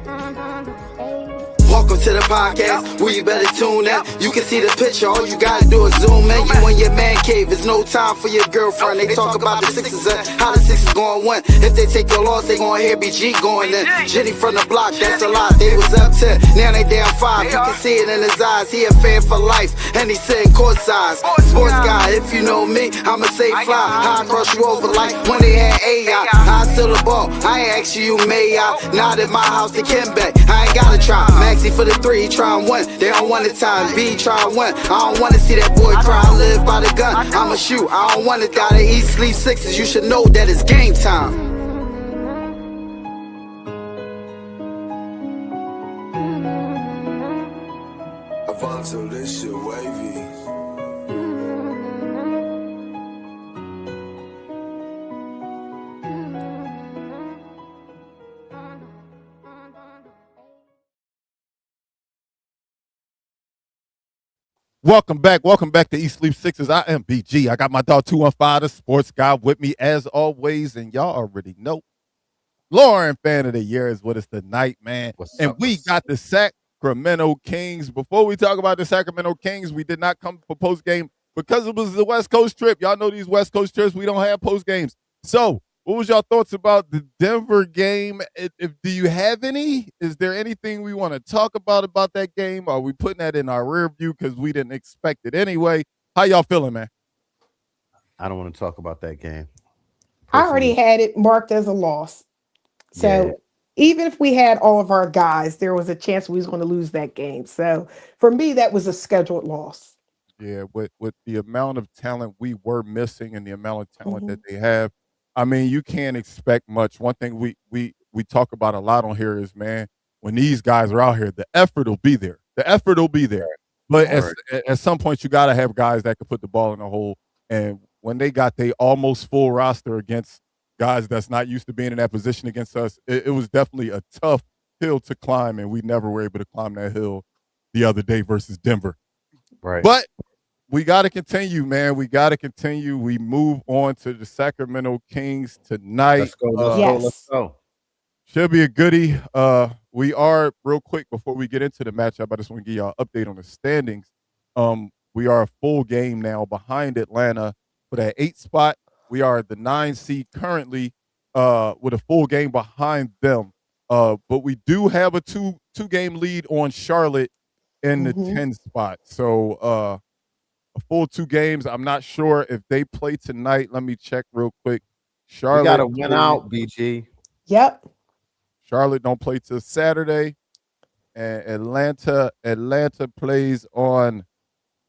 Welcome to the podcast, where you better tune in. You can see the picture, all you gotta do is zoom in. You in your man cave, it's no time for your girlfriend. They talk about the Sixers and how the Sixers gon' win. If they take your loss, they gon' hear BG going in. Jenny from the block, that's a lot. They was up 10, now they down 5. You can see it in his eyes, he a fan for life, and he sitting courtside. Sports guy, if you know me, I'ma say fly. How I cross you over like when they had AI. I still a ball, I ain't ask you, may I? Not at my house, the Kimbe, I ain't gotta try. Maxi for the 3, he try and win. They don't want it time, B try and win. I don't wanna see that boy cry, I live by the gun. I'ma shoot, I don't wanna die to eat, sleep Sixes. You should know that it's game time. So this shit wavy. Welcome back to East Sleep Sixers. I am BG. I got my dog 215, the sports guy, with me as always, and y'all already know. Lauren, fan of the year, is with us tonight, man. We got the Sacramento Kings. Before we talk about the Sacramento Kings, we did not come for post game because it was the West Coast trip. Y'all know these West Coast trips, we don't have post games. So, what was y'all thoughts about the Denver game? Do you have any? Is there anything we want to talk about that game? Are we putting that in our rear view because we didn't expect it anyway? How y'all feeling, man? I don't want to talk about that game. Personally. I already had it marked as a loss. So even if we had all of our guys, there was a chance we was going to lose that game. So for me, that was a scheduled loss. Yeah, with the amount of talent we were missing and the amount of talent that they have, I mean, you can't expect much. One thing we talk about a lot on here is, man, when these guys are out here, the effort will be there. But at some point, you got to have guys that can put the ball in the hole. And when they got their almost full roster against guys that's not used to being in that position against us, it was definitely a tough hill to climb, and we never were able to climb that hill the other day versus Denver. Right. But we got to continue, man. We got to continue. We move on to the Sacramento Kings tonight. Let's go. Should be a goodie. We are, real quick, before we get into the matchup, I just want to give y'all an update on the standings. We are a full game now behind Atlanta for that 8th spot. We are the 9 seed currently with a full game behind them. But we do have a two-game lead on Charlotte in the 10 spot. So a full 2 games. I'm not sure if they play tonight. Let me check real quick. Charlotte, we got to win out, BG. Yep. Charlotte don't play till Saturday. And Atlanta plays on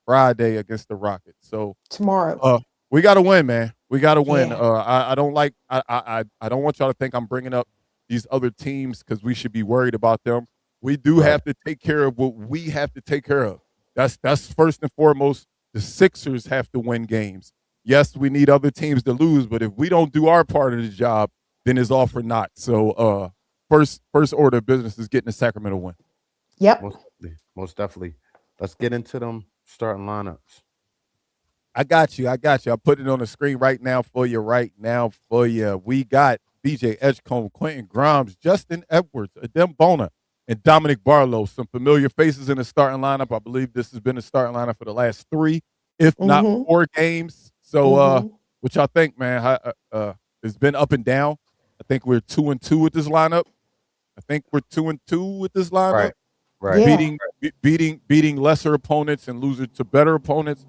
Friday against the Rockets. So tomorrow. We got to win, man. We got to win. Yeah. I don't want y'all to think I'm bringing up these other teams because we should be worried about them. We do have to take care of what we have to take care of. That's first and foremost. The Sixers have to win games. Yes, we need other teams to lose, but if we don't do our part of the job, then it's all for naught. So first order of business is getting the Sacramento win. Yep. Most definitely. Let's get into them starting lineups. I got you. I put it on the screen right now for you. We got BJ Edgecombe, Quentin Grimes, Justin Edwards, Adem Bona, and Dominic Barlow. Some familiar faces in the starting lineup. I believe this has been the starting lineup for the last 3, if not 4 games. So what y'all think, man? It's been up and down. I think we're 2-2 with this lineup. Right. Beating lesser opponents and losing to better opponents.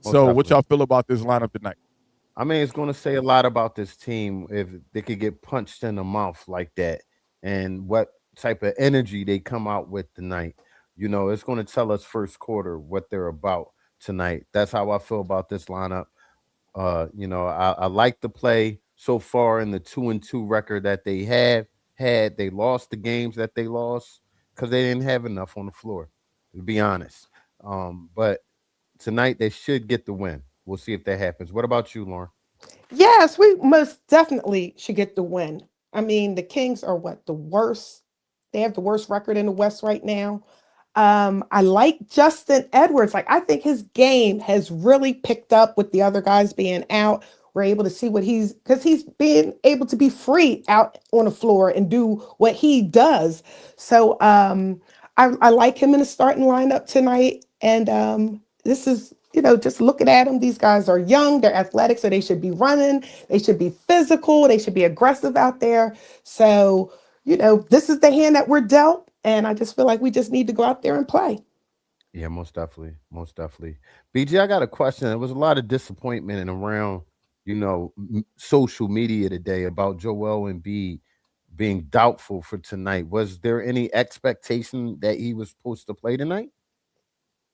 So what y'all feel about this lineup tonight? I mean, it's going to say a lot about this team if they could get punched in the mouth like that, and what type of energy they come out with tonight. You know, it's going to tell us first quarter what they're about tonight. That's how I feel about this lineup. I like the play so far in the 2-2 record that they have had. They lost the games that they lost because they didn't have enough on the floor, to be honest. But tonight they should get the win. We'll see if that happens. What about you, Lauren? Yes, we most definitely should get the win. I mean, the Kings are the worst. They have the worst record in the West right now. I like Justin Edwards. I think his game has really picked up with the other guys being out. We're able to see what because he's being able to be free out on the floor and do what he does. So I like him in the starting lineup tonight. And this is, just looking at them. These guys are young, they're athletic, so they should be running, they should be physical, they should be aggressive out there. So, this is the hand that we're dealt. And I just feel like we just need to go out there and play. Yeah, most definitely, most definitely. BG, I got a question. There was a lot of disappointment and around, social media today about Joel Embiid being doubtful for tonight. Was there any expectation that he was supposed to play tonight?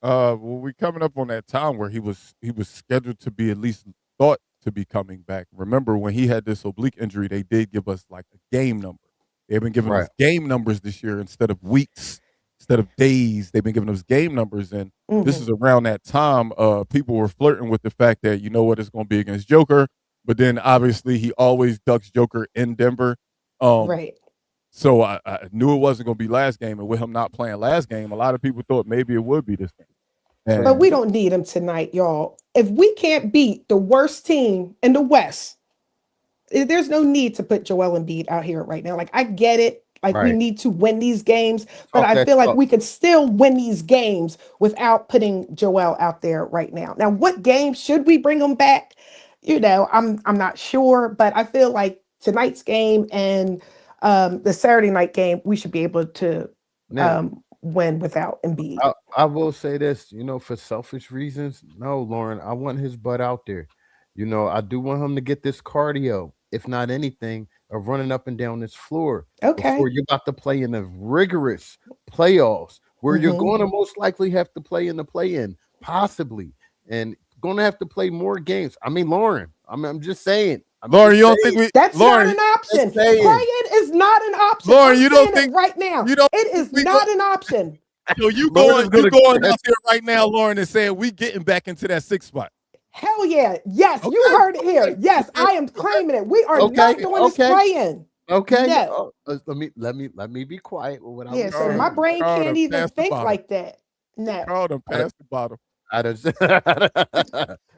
Well, we coming up on that time where he was scheduled to be at least thought to be coming back. Remember when he had this oblique injury, they did give us like a game number. They've been giving Right. us game numbers this year instead of weeks, instead of days. They've been giving us game numbers, and this Hmm. is around that time. People were flirting with the fact that it's going to be against Joker, but then obviously he always ducks Joker in Denver. Um, Right. so I knew it wasn't going to be last game, and with him not playing last game, a lot of people thought maybe it would be this game. So But And we don't need him tonight, y'all. If we can't beat the worst team in the West, there's no need to put Joel Embiid out here right now. Like, I get it. Like, we right. need to win these games, but Talk I that feel like talk. we could still win these games without putting Joel out there right now. Now, what game should we bring him back? I'm not sure, but I feel like tonight's game and the Saturday night game, we should be able to Now, win without Embiid. I will say this, for selfish reasons. No, Lauren, I want his butt out there. I do want him to get this cardio, if not anything, of running up and down this floor Okay. before you're about to play in the rigorous playoffs where you're Hmm. going to most likely have to play in the play-in, possibly, and going to have to play more games. I mean, Lauren, I'm just saying. I'm Lauren, just you don't think saying. That's not Lauren, an option. Just saying. Playing is not an option. Lauren, I'm you don't saying it think right now. you don't It think is we go? not an option. So you Lauren is going you going going to out there right now, Lauren, and saying we getting back into that 6 spot? Hell yeah. Yes, you Okay, heard it here. Yes, okay, I am claiming it. We are okay, not doing this okay. playing. Okay. No. Oh, let me be quiet with what I Yeah, was so my Carl, saying. brain Carl can't done even passed the think bottle. like that. No. Carl done I, passed the bottle. I just,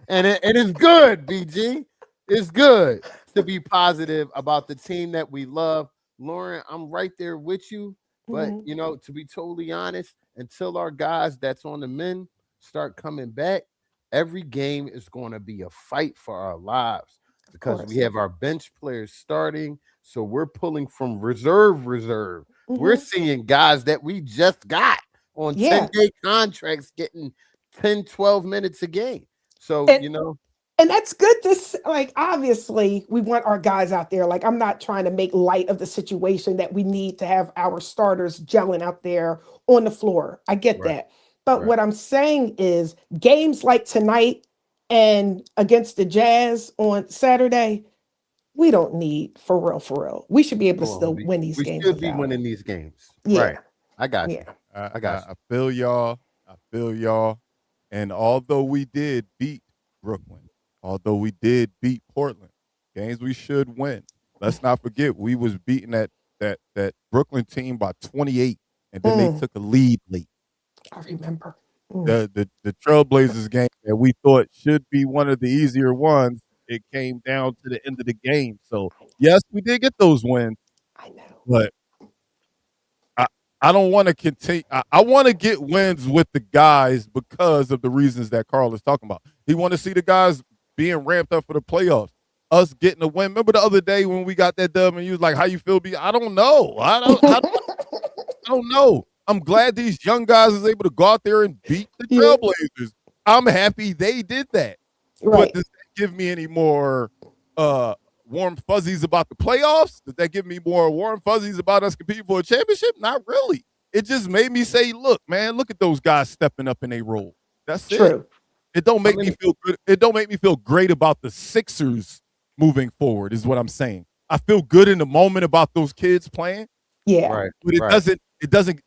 and it's good, BG. It's good to be positive about the team that we love. Lauren, I'm right there with you. But Mhm. to be totally honest, until our guys that's on the men start coming back, every game is going to be a fight for our lives Of because we course. have our bench players starting. So we're pulling from reserve. We're Hmm. seeing guys that we just got on Yeah. 10-day contracts getting 10, 12 minutes a game. So, And and that's good to like, obviously we want our guys out there. Like, I'm not trying to make light of the situation that we need to have our starters gelling out there on the floor. I get right, that. But right. what I'm saying is games like tonight and against the Jazz on Saturday, we don't need, for real. We should be able to Come on, still B. win these We games should be without winning them. these games. Right. Yeah. I got you. Yeah. I, I I, got you. I feel y'all. I feel y'all. And although we did beat Brooklyn, although we did beat Portland, games we should win. Let's not forget we was beating that Brooklyn team by 28, and then they Mm, took a lead late. I remember. Mm. The Trailblazers game that we thought should be one of the easier ones, it came down to the end of the game. So yes, we did get those wins, I know. but I, I don't want to continue. I want to get wins with the guys because of the reasons that Carl is talking about. He want to see the guys being ramped up for the playoffs. Us getting a win. Remember the other day when we got that dub and you was like, "How you feel?" I don't know. I don't know. I'm glad these young guys is able to go out there and beat the Yeah. Trailblazers. I'm happy they did that. But Right. does that give me any more warm fuzzies about the playoffs? Does that give me more warm fuzzies about us competing for a championship? Not really. It just made me say, look, man, look at those guys stepping up in a role. That's it. True. It don't How make me many feel good. It don't make me feel great about the Sixers moving forward, is what I'm saying. I feel good in the moment about those kids playing, Yeah. right, but it right. doesn't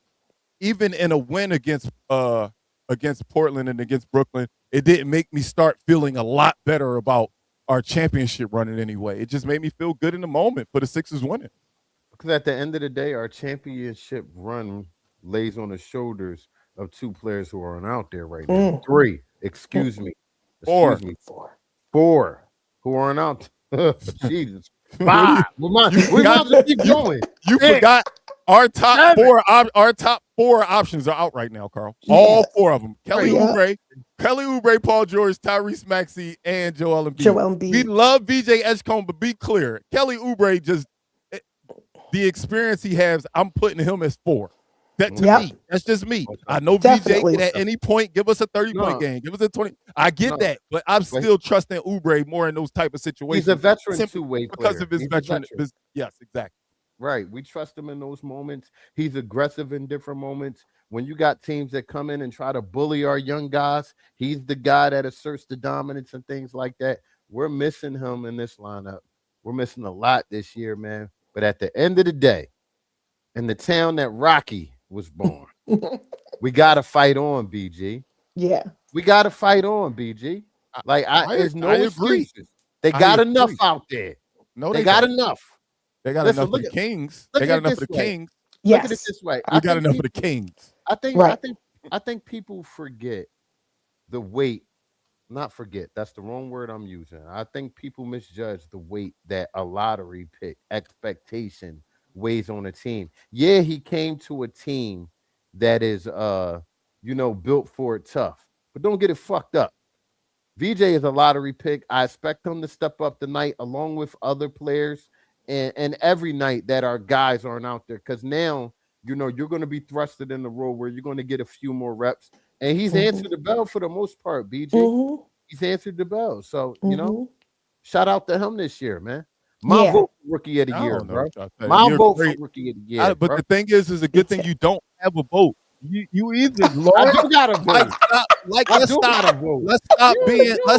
even in a win against Portland and against Brooklyn, it didn't make me start feeling a lot better about our championship running anyway. It just made me feel good in the moment for the Sixers winning. Because at the end of the day, our championship run lays on the shoulders of two players who aren't out there right now. Mm, Three, mm, excuse me. Or Excuse me. four. Four. who aren't out. Jesus. What do you- Five. We might as well keep going. You Six. forgot our top Seven. our top 4 options are out right now, Carl. All Yes. 4 of them. Kelly Yeah. Oubre, Paul George, Tyrese Maxey, and Joel Embiid. Joel We Embiid. love VJ Edgecombe, but be clear, Kelly Oubre just the experience he has. I'm putting him as 4. That to Yep. me, that's just me. Okay. I know Definitely. VJ can at any point give us a 30-point game, give us a 20. I get that, but I'm still trusting Oubre more in those type of situations. He's a veteran simply two-way because player. of his He's a veteran. veteran. Yes, exactly. Right. We trust him in those moments. He's aggressive in different moments. When you got teams that come in and try to bully our young guys, he's the guy that asserts the dominance and things like that. We're missing him in this lineup. We're missing a lot this year, man. But at the end of the day, in the town that Rocky was born, we got to fight on, BG. Yeah. We got to fight on, BG. Like, there's no excuses. They got enough out there. No, they got enough. They got enough for the Kings. They got enough for the Kings. Yes. Look at it this way. We got enough for the Kings. I think people forget the weight. Not forget. That's the wrong word I'm using. I think people misjudge the weight that a lottery pick expectation weighs on a team. Yeah, he came to a team that is built for it tough. But don't get it fucked up. VJ is a lottery pick. I expect him to step up tonight along with other players and every night that our guys aren't out there. Because now, you're going to be thrusted in the role where you're going to get a few more reps. And he's answered the bell for the most part, BG. He's answered the bell. So, shout out to him this year, man. My vote for rookie of the year, bro. My vote for rookie of the year. But the thing is a good thing you don't have a vote. You either I do got a vote. Let's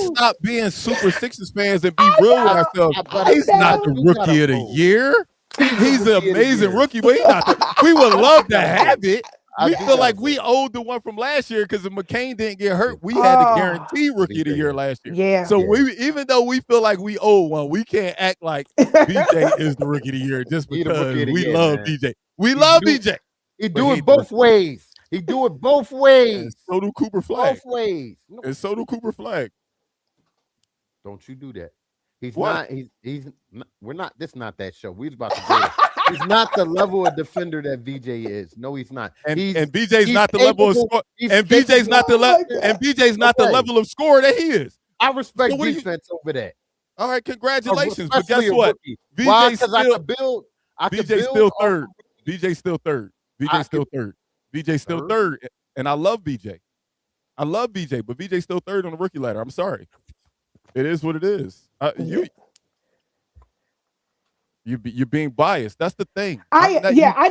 stop being Super Sixers fans and be real with ourselves. He's not the rookie of the year. He's an amazing rookie, but he's not. We would love to have it. We feel like we owed the one from last year because if McCain didn't get hurt, we had to guarantee rookie of the year last year. Yeah. So even though we feel like we owe one, we can't act like BJ is the rookie of the year just because we love BJ. We love BJ. He do it both ways. He do it both ways. And so do Cooper Flag. Both ways. And so do Cooper Flag. Don't you do that. He's what? not. He's. We're not. This is not that show. We're about to go. He's not the level of defender that VJ is. No, he's not. And BJ's not the level of score. And BJ's not the level. And BJ's not the level of score that he is. I respect defense over that. All right, congratulations. But guess what? BJ's still. BJ's still third. BJ's still third. BJ's still third. BJ's still third. And I love BJ. I love BJ, but BJ's still third on the rookie ladder. I'm sorry. It is what it is. You're being biased. That's the thing. I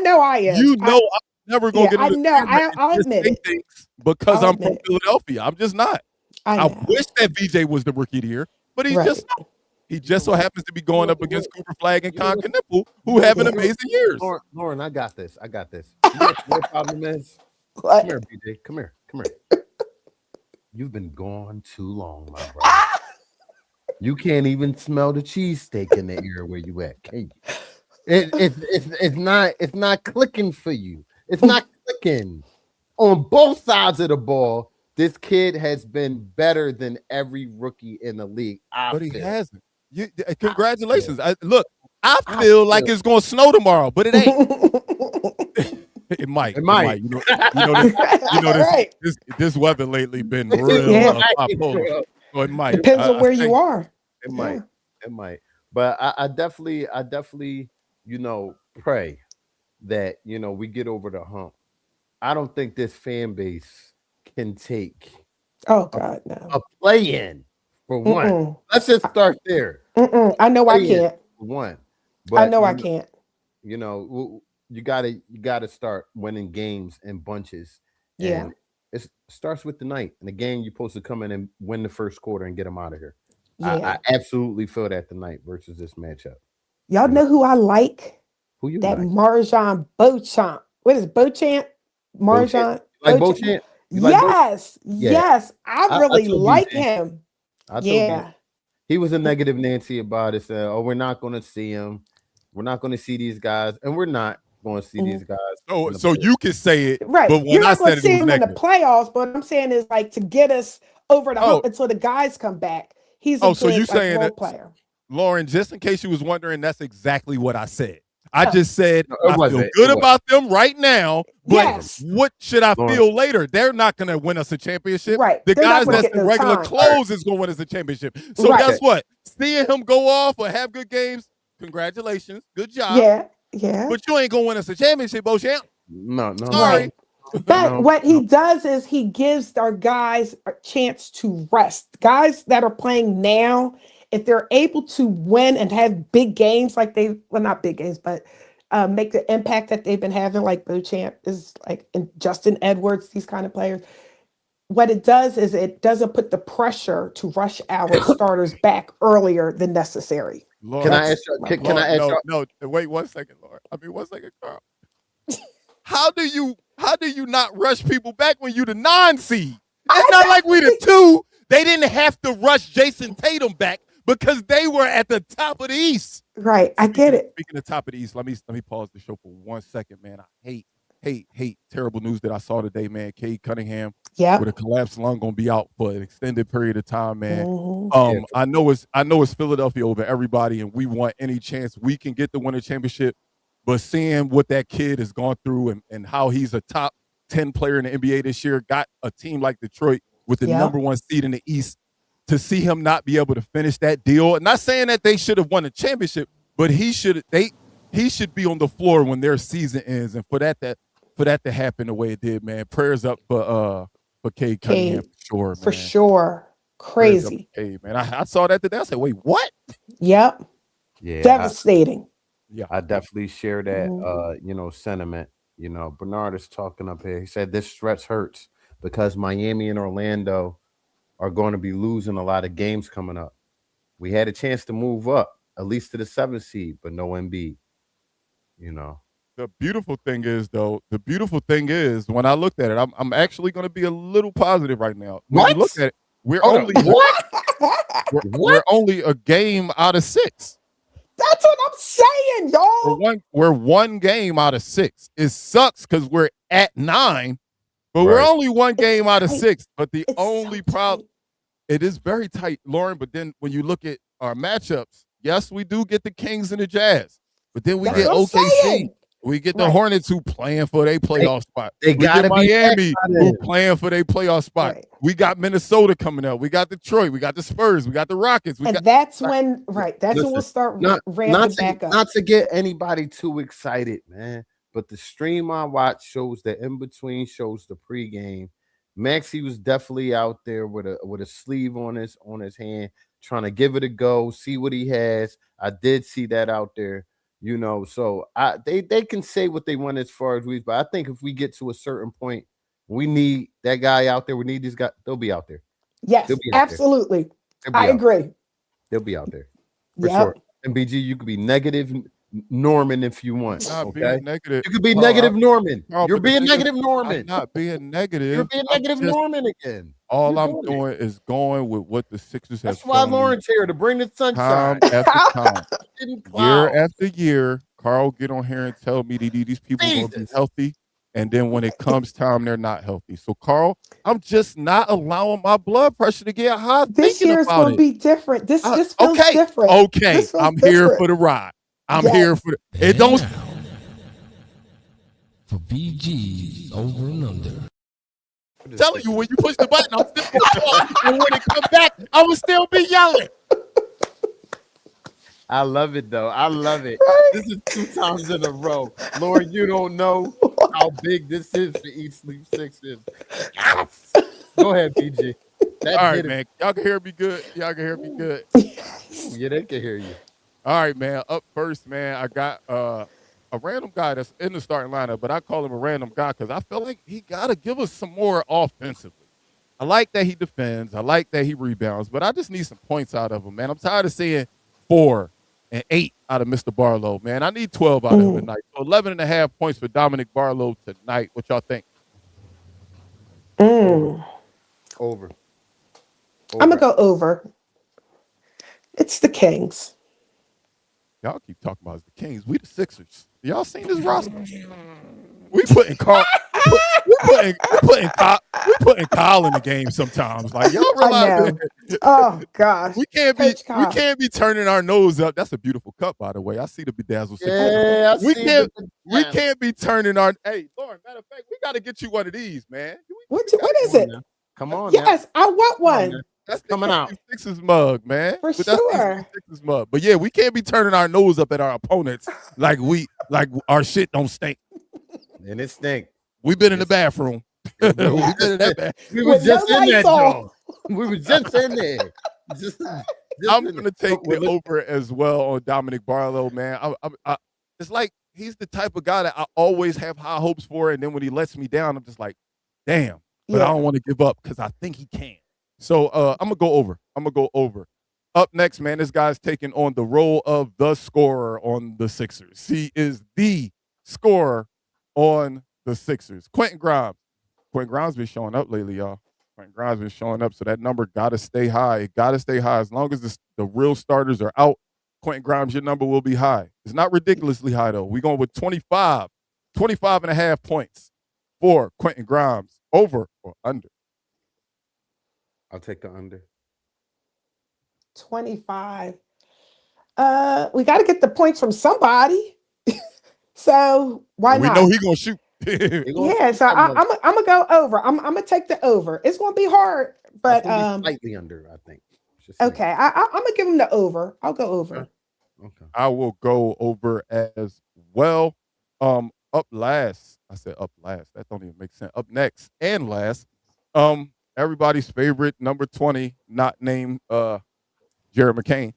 know I am. I'm never gonna get. I know. I'll admit it because I'm from Philadelphia. I'm just not. I wish that VJ was the rookie of the year, but he's just not. He just so happens to be going up against Cooper Flag and Con Knippel, who have an amazing years. Lauren, I got this. You know what the problem is? Come here, BJ. Come here. You've been gone too long, my brother. You can't even smell the cheesesteak in the air where you at, can you? It's not clicking for you. It's not clicking. On both sides of the ball, this kid has been better than every rookie in the league. But he hasn't. Congratulations. I feel like it's gonna snow tomorrow, but it ain't. It might. This weather lately been real bipolar. So it might. Depends on where you are. It might. But I definitely, pray that we get over the hump. I don't think this fan base can take a play-in for one. Let's just start there. I know I can't. For one. But I know I can't. You gotta start winning games in bunches. Yeah. And it starts with the night. And the game you're supposed to come in and win the first quarter and get them out of here. Yeah. I absolutely feel that tonight versus this matchup. Y'all know who I like? Who you that like? Marjan Beauchamp. What is it? Beauchamp? Marjan. Like Beauchamp? Yes. Yes. I really like him. He was a negative Nancy about it. Said, we're not going to see him. We're not going to see these guys. And we're not going to see these guys. So you can say it. Right. But when You're not going to it see was him negative. in the playoffs, but I'm saying is like to get us over the hump until the guys come back. He's a Oh, so you good like saying role that, player. Lauren? Just in case you was wondering, that's exactly what I said. I just said No, I feel good about them right now, but Yes. what should I Lauren. feel later? They're not going to win us a championship. Right. The They're not guys gonna that's get in no regular time. clothes is going to win us a championship. So Right. guess what? Seeing him go off or have good games, congratulations, good job. Yeah. Yeah. But you ain't going to win us a championship, Beauchamp. No. Sorry. Right. But No, what he no. does is he gives our guys a chance to rest. Guys that are playing now, if they're able to win and have big games like not big games, but make the impact that they've been having, like Beauchamp is like, and Justin Edwards, these kind of players. What it does is it doesn't put the pressure to rush our starters back earlier than necessary. Lord, Can I That's ask you? my Can point. I ask you? no, wait 1 second, Lord. I mean, 1 second, Carl. How do you not rush people back when you the 9 seed? It's not like we the 2. They didn't have to rush Jason Tatum back because they were at the top of the East. Right. I get it. Speaking of top of the East, let me pause the show for 1 second, man. I hate terrible news that I saw today, man. Cade Cunningham Yep. with a collapsed lung gonna be out for an extended period of time, man. Mhm. I know it's Philadelphia over everybody, and we want any chance we can get the winter championship. But seeing what that kid has gone through and how he's a top 10 player in the NBA this year, got a team like Detroit with the Yep. number 1 seed in the East, to see him not be able to finish that deal. Not saying that they should have won a championship, but he should be on the floor when their season ends, and for that to happen the way it did, man. Prayers up for Cade Cunningham for sure, man. For sure. Prayers up Crazy. for Cade, man. I saw that today. I said, wait, what? Yep. Yeah, Devastating. Yeah, I definitely share that, Mhm. sentiment. Bernard is talking up here. He said this stretch hurts because Miami and Orlando are going to be losing a lot of games coming up. We had a chance to move up, at least to the 7th seed, but no Embiid. The beautiful thing is, though, when I looked at it, I'm actually going to be a little positive right now. When you look at it, we're Hold only on. What? we're only a game out of 6. That's what I'm saying, y'all. We're one game out of 6. It sucks because we're at 9, but we're Right. only one game out of tight. 6. But the It's only so problem, tight. it is very tight, Lauren. But then when you look at our matchups, yes, we do get the Kings and the Jazz, but then we That's get what I'm OKC. saying. We get the Right. Hornets who playing for their playoff spot. They We gotta get be Miami who excited. playing for their playoff spot. Right. We got Minnesota coming up. We got Detroit. We got the Spurs. We got the Rockets. And that's when, right, that's when Listen, we'll start not ramping back up. not to get anybody too excited, man. But the stream I watch shows the in between, shows the pregame. Maxie was definitely out there with a sleeve on his hand, trying to give it a go, see what he has. I did see that out there, So they can say what they want as far as but I think if we get to a certain point, we need that guy out there. We need these guys. They'll be out there. Yes, They'll be out there. absolutely. They'll be I out there. agree. They'll be out there for Yep. sure. And BG, you could be negative Norman if you want. not Okay, being negative. you could be negative Norman. Carl, You're but the being thing is, negative I'm Norman. not being negative. You're being I'm negative just- Norman again. All You're I'm doing is going with what the Sixers have That's why shown me Lauren's here to bring the sunshine. time after time. In Year clouds. after year, Carl get on here and tell me that these people are going to be Jesus. healthy, and then when it comes time, they're not healthy. So, Carl, I'm just not allowing my blood pressure to get high This thinking year's about gonna it. be different. This feels okay, different. okay, This feels I'm here different. for the ride. I'm Yes. here for it. Don't. For BG over and under. I'm telling you, when you push the button, I'm still going to talk, and when it comes back, I will still be yelling. I love it though. I love it. This is 2 times in a row. Lord, you don't know how big this is for Eat Sleep Sixers. Yes. Go ahead, BG. That All right, did it. man. Y'all can hear me good. Y'all can hear me good. Yeah, they can hear you. All right, man. Up first, man, I got a random guy that's in the starting lineup, but I call him a random guy because I feel like he got to give us some more offensively. I like that he defends. I like that he rebounds, but I just need some points out of him, man. I'm tired of seeing 4 and 8 out of Mr. Barlow, man. I need 12 out of him tonight. So 11.5 points for Dominic Barlow tonight. What y'all think? Over. I'm gonna go over. It's the Kings. Y'all keep talking about the Kings. We the Sixers. Y'all seen this roster? We putting Carl. We putting Kyle in the game sometimes. Like y'all I realize know. Oh gosh. we Coach Kyle. can't be turning our nose up. That's a beautiful cup, by the way. I see the bedazzled six. Yeah, We can't be turning our. Hey, Lauren. Matter of fact, we got to get you one of these, man. What is it? Come on, yes, I want one. That's coming out. Sixers mug, man. For But that's sure. Sixers mug. But yeah, we can't be turning our nose up at our opponents like our shit don't stink. And it stink. We've been in the bathroom. We've been in that bathroom. We was With just no in that lights on. joint. We was just in there. Just I'm gonna take the over as well on Dominic Barlow, man. It's like he's the type of guy that I always have high hopes for, and then when he lets me down, I'm just like, damn. But I don't want to give up because I think he can. So I'm gonna go over. Up next, man, this guy's taking on the role of the scorer on the Sixers. He is the scorer on the Sixers. Quentin Grimes. Quentin Grimes been showing up lately, y'all. Quentin Grimes been showing up, so that number gotta stay high. It gotta stay high. As long as the real starters are out, Quentin Grimes, your number will be high. It's not ridiculously high, though. We're going with 25 and a half points for Quentin Grimes. Over or under? I'll take the under. 25. We got to get the points from somebody. So why not? We know he's gonna shoot. Yeah, so I'm gonna go over. I'm gonna take the over. It's gonna be hard, but slightly under, I think. Okay, I'm gonna give him the over. I'll go over. Okay. I will go over as well. Up last. I said up last. That don't even make sense. Up next and last. Everybody's favorite number 20, not named Jared McCain.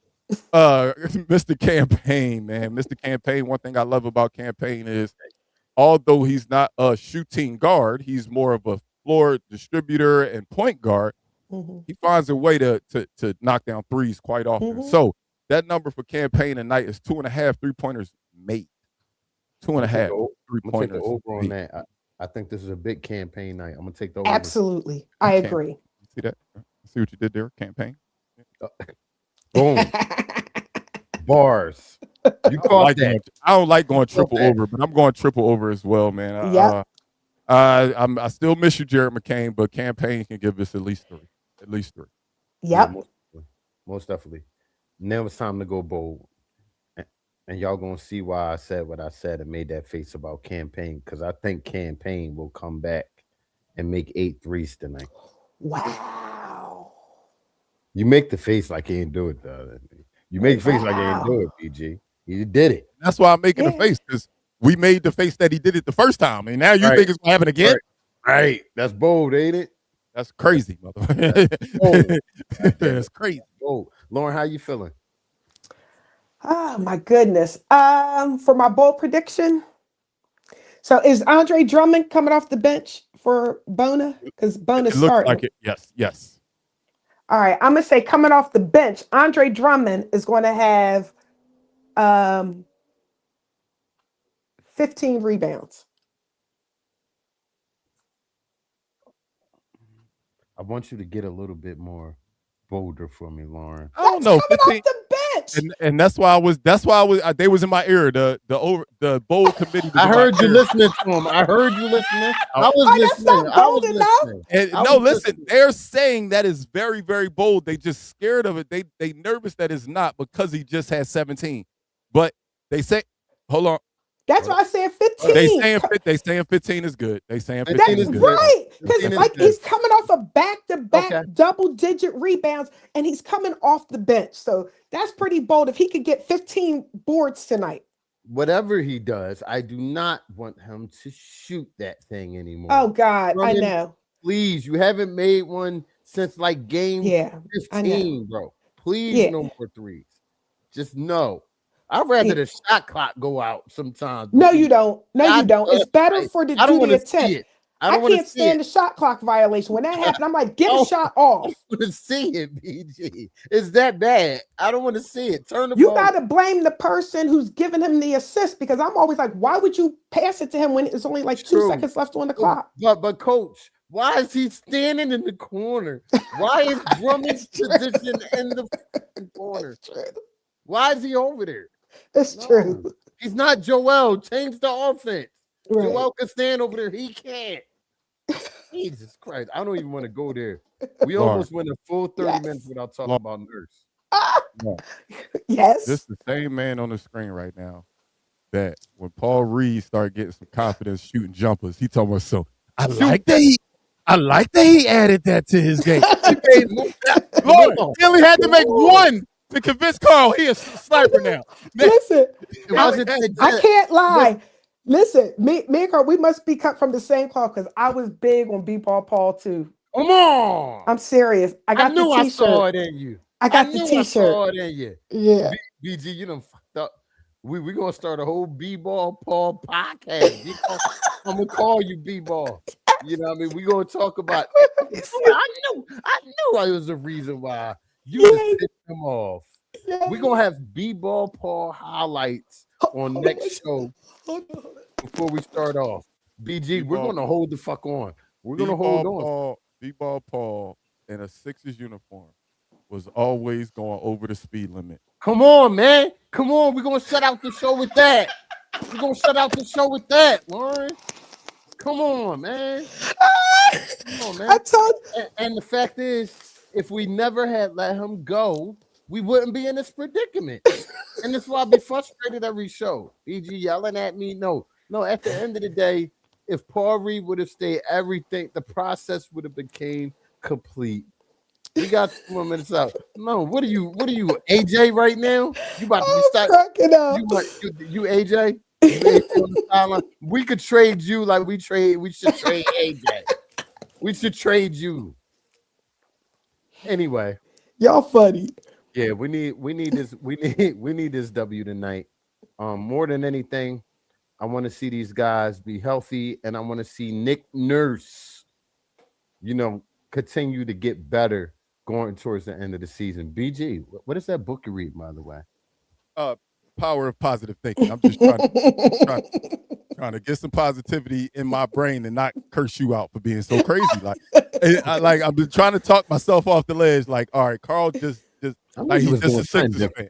Mr. Campaign, man. Mr. Campaign, one thing I love about Campaign is although he's not a shooting guard, he's more of a floor distributor and point guard. Mm-hmm. He finds a way to knock down threes quite often. Mm-hmm. So that number for Campaign tonight is 2.5 3-pointers made. 2.5 3-pointers. Over on that. I think this is a big Campaign night. I'm gonna take the over. Absolutely, I agree. See that? See what you did there, Campaign? Boom. Bars. You caught that. I don't like going triple over, but I'm going triple over as well, man. Yeah. I still miss you, Jared McCain, but Campaign can give us at least three. Yep. Yeah, most definitely. Now it's time to go bold. And y'all gonna see why I said what I said and made that face about Campaign, because I think Campaign will come back and make 8 threes tonight. Wow. You make the face like he ain't do it though. You make the face like he ain't do it, PG. He did it. That's why I'm making the face, because we made the face that he did it the first time, and now you think it's gonna happen again? Right. That's bold, ain't it? That's crazy, motherfucker. That's crazy. Oh, Lauren, how you feeling? Oh my goodness. For my bold prediction. So is Andre Drummond coming off the bench for Bona? Because Bona's It looks starting. like it. Yes. All right, I'm gonna say coming off the bench, Andre Drummond is going to have 15 rebounds. I want you to get a little bit more bolder for me, Lauren. I don't know. Coming 15, off the bench. and that's why I was. They was in my ear. The bold committee. I heard you listening to him. I heard you listening. I was that's listening. not bold enough. And no, listen. They're saying that is very, very bold. They just scared of it. They nervous that it's not because he just had 17. But they say, hold on. That's why I said 15. They saying 15 is good. They saying 15 That's is good. right. Because 15 is like good. he's coming off a back-to-back Okay. double-digit rebounds, and he's coming off the bench. So that's pretty bold if he could get 15 boards tonight. Whatever he does, I do not want him to shoot that thing anymore. Oh God, Drummond, I know. Please, you haven't made one since like game Yeah, I know. 15, bro. Please, Yeah. no more threes. Just no. I'd rather the shot clock go out sometimes. No, you don't. No, you don't. It's better I for the don't do want the to see attempt. it. I don't want can't to see stand it. the shot clock violation. When that happened, I'm like, get Oh. a shot off. I don't want to see it, BG. It's that bad. I don't want to see it. Turn the You ball. got to blame the person who's giving him the assist, because I'm always like, why would you pass it to him when it's only like 2 True. seconds left on the clock? But coach, why is he standing in the corner? Why is Drummond's position in the corner? Why is he over there? It's true. He's not Joel. Change the offense. Right. Joel can stand over there. He can't. Jesus Christ. I don't even want to go there. We Lauren, almost went a full 30 minutes Yes. without talking Lauren, about Nurse. Ah, Lauren. This yes. the same man on the screen right now that when Paul Reed started getting some confidence shooting jumpers, he told us so. Shoot I like that he added that to his game. He made come on. Come Lord, on. he only had to Come make on. one to convince Carl he is a sniper now. Man, Listen, It wasn't I that. can't lie. Listen, me and Carl, we must be cut from the same cloth because I was big on B-ball Paul too. Come on. I'm serious. I I got the knew I saw t-shirt. it in you. I I got the knew I t-shirt. saw it in you. Yeah. BG, you done fucked up. We gonna start a whole B-ball Paul podcast. I'm gonna call you B-ball. You know what I mean? We gonna talk about I knew I was the reason why you just Yes. pissed him off. Yes. We're gonna have B-ball Paul highlights on next show before we start off. BG, we're B-ball, gonna hold the fuck on. We're gonna hold on. B-ball Paul in a Sixers uniform was always going over the speed limit. Come on, man. Come on. We're gonna shut out the show with that. We're gonna shut out the show with that, Lauren. Come on, man. Come on, man. I told And the fact is, if we never had let him go, we wouldn't be in this predicament. And that's why I be frustrated every show. BG yelling at me. No, at the end of the day, if Paul Reed would have stayed, everything, the process would have became complete. We got 2 more minutes out. No, what are you, AJ right now? You about to be stuck? cracking up. You AJ? You AJ on the sideline? We could trade you like we should trade AJ. We should trade you. Anyway. Y'all funny. Yeah, we need this W tonight. More than anything, I want to see these guys be healthy, and I want to see Nick Nurse, continue to get better going towards the end of the season. BG, what is that book you read, by the way? Power of positive thinking. I'm just trying to get some positivity in my brain and not curse you out for being so crazy. I'm just trying to talk myself off the ledge. Like, all right, Carl just like he's just a Sixers fan.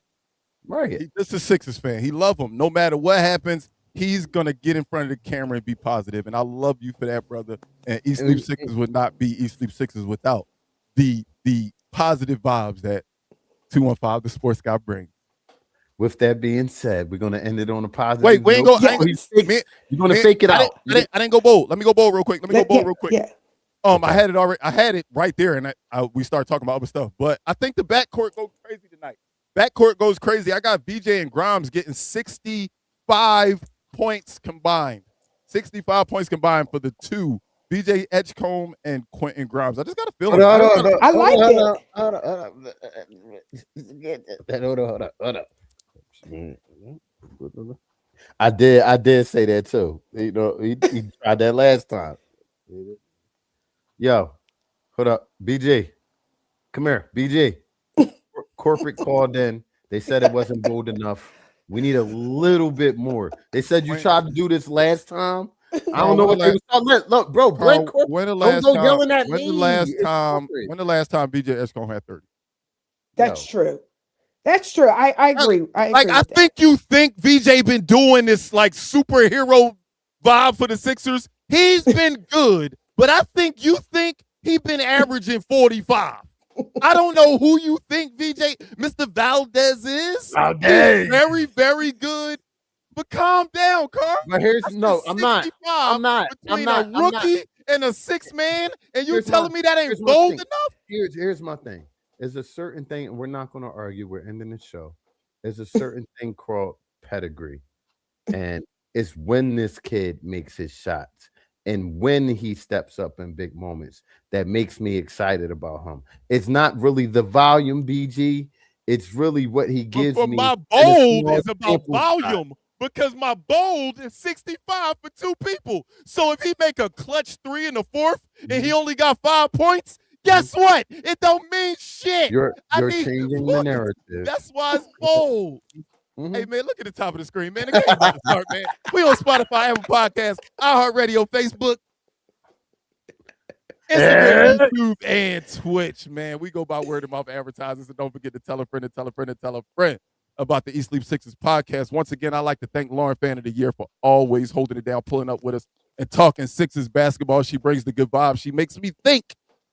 Right. He's just a Sixers fan. He love him. No matter what happens, he's gonna get in front of the camera and be positive. And I love you for that, brother. And East Sleep Sixers would not be East Sleep Sixers without the positive vibes that 215 the Sports Guy brings. With that being said, we're gonna end it on a positive. Wait, we ain't note. go. You're gonna fake it out. I didn't go bold. Let me go bold real quick. Yeah. I had it already. I had it right there, and we started talking about other stuff. But I think the backcourt goes crazy tonight. Backcourt goes crazy. I got BJ and Grimes getting 65 points combined. 65 points combined for the two. BJ Edgecombe and Quentin Grimes. I just got a feeling. I like it. Hold on. I did say that too. He tried that last time. Yo, hold up. BG. Come here. BG. Corporate called in. They said it wasn't bold enough. We need a little bit more. They said you tried to do this last time. I don't know what they was talking. Look, bro, blink. When the last don't go time, yelling at when me. the last time BJ Edgecombe had 30? That's true. That's true. I agree. I think you think VJ been doing this like superhero vibe for the Sixers. He's been good, but I think you think he been averaging 45. I don't know who you think Mr. Valdez is. Valdez. He's very, very good. But calm down, Carl. But I'm not. Between a rookie and a six man, and you telling me that ain't bold enough? Here's my thing. There's a certain thing, and we're not going to argue. We're ending the show. There's a certain thing called pedigree, and it's when this kid makes his shots and when he steps up in big moments that makes me excited about him. It's not really the volume, BG. It's really what he gives me. My bold is about volume. Because my bold is 65 for two people. So if he make a clutch 3 in the fourth and he only got 5 points, guess what? It don't mean shit. You're changing the narrative. That's why it's bold. Hey, man, look at the top of the screen, man. The game about to start, man. We on Spotify, Apple Podcasts, iHeartRadio, Facebook, Instagram, YouTube, and Twitch, man. We go by word of mouth advertisers. And don't forget to tell a friend and tell a friend and tell a friend about the East Sleep Sixers podcast. Once again, I'd like to thank Lauren Fan of the Year for always holding it down, pulling up with us and talking Sixers basketball. She brings the good vibe. She makes me think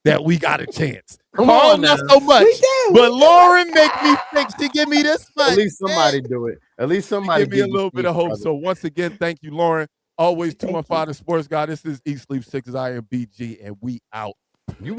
that we got a chance. Come Carl, on not now. so much. We do. But Lauren make me think. She give me this much. At least somebody do it. At least She somebody give me a give you little bit of sleep, hope. brother. So once again, thank you, Lauren. Always Thank 215 the Sports Guy. This is East Sleep Sixers. I am BG, and we out. You